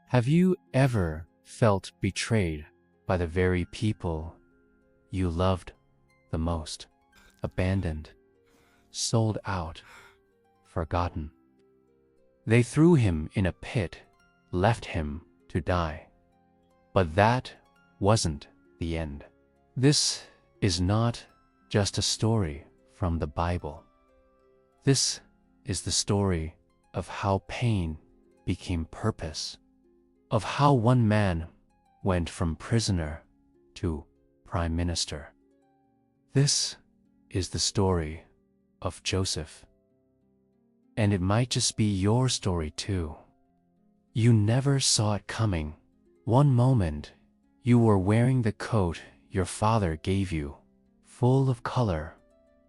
Have you ever felt betrayed by the very people you loved the most? Abandoned, sold out, forgotten. They threw him in a pit, left him to die. But that wasn't the end. This is not just a story from the Bible. This is the story of how pain became purpose, of how one man went from prisoner to prime minister. This is the story of Joseph. And it might just be your story too. You never saw it coming. One moment, you were wearing the coat your father gave you, full of color,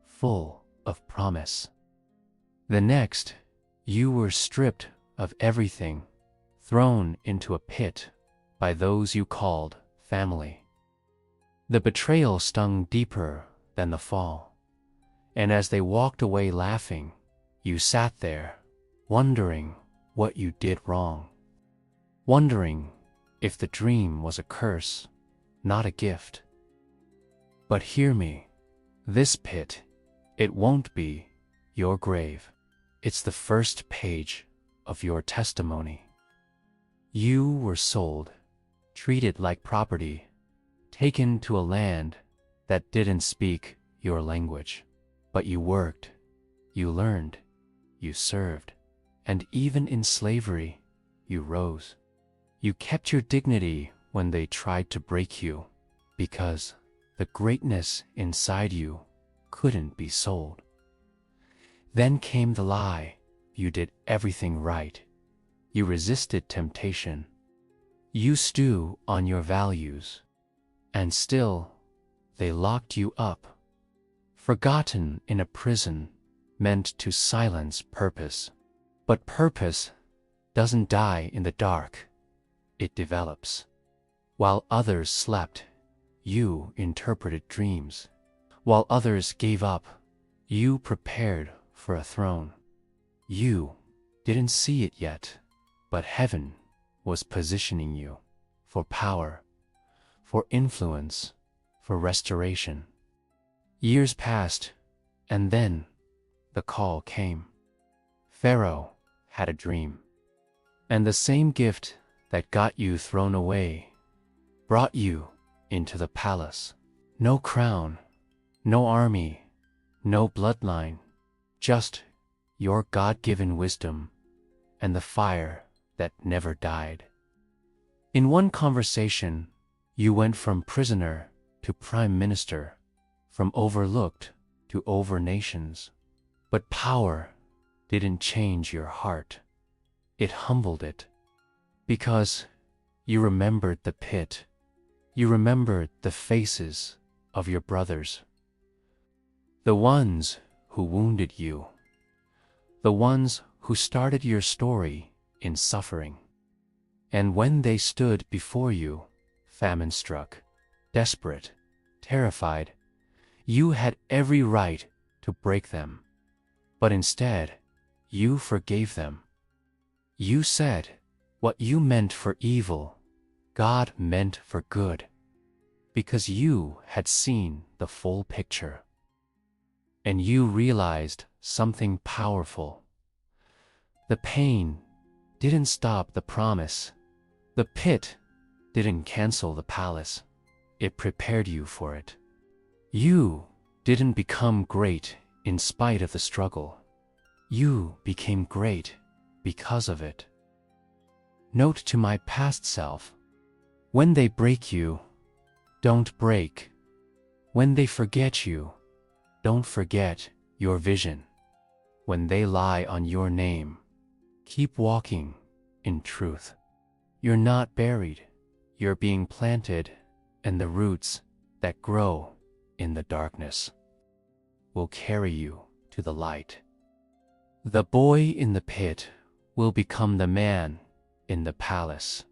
full of promise. The next, you were stripped of everything, thrown into a pit by those you called family. The betrayal stung deeper than the fall, and as they walked away laughing, you sat there, wondering what you did wrong, wondering if the dream was a curse, not a gift. But hear me, this pit, it won't be your grave. It's the first page of your testimony. You were sold, treated like property, taken to a land that didn't speak your language. But you worked, you learned, you served, and even in slavery, you rose. You kept your dignity when they tried to break you, because the greatness inside you couldn't be sold. Then came the lie. You did everything right. You resisted temptation. You stew on your values. And still, they locked you up. Forgotten in a prison meant to silence purpose. But purpose doesn't die in the dark. It develops. While others slept, you interpreted dreams. While others gave up, you prepared for a throne. You didn't see it yet, but heaven was positioning you for power, for influence, for restoration. Years passed, and then the call came. Pharaoh had a dream, and the same gift that got you thrown away brought you into the palace. No crown, no army, no bloodline, just your God-given wisdom and the fire that never died. In one conversation, you went from prisoner to prime minister, from overlooked to over nations. But power didn't change your heart. It humbled it. Because you remembered the pit. You remembered the faces of your brothers. The ones who wounded you. The ones who started your story in suffering. And when they stood before you, famine struck, desperate, terrified, you had every right to break them. But instead, you forgave them. You said, what you meant for evil, God meant for good, because you had seen the full picture. And you realized something powerful. The pain didn't stop the promise. The pit didn't cancel the palace. It prepared you for it. You didn't become great in spite of the struggle. You became great because of it. Note to my past self, when they break you, don't break. When they forget you, don't forget your vision. When they lie on your name, keep walking in truth. You're not buried, you're being planted, and the roots that grow in the darkness will carry you to the light. The boy in the pit will become the man in the palace.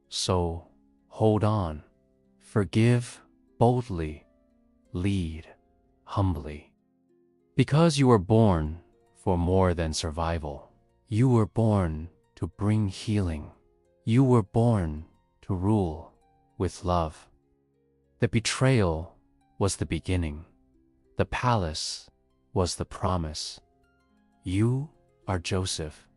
So hold on, forgive boldly, lead humbly. Because you were born for more than survival. You were born to bring healing. You were born to rule with love. The betrayal was the beginning. The palace was the promise. You are Joseph,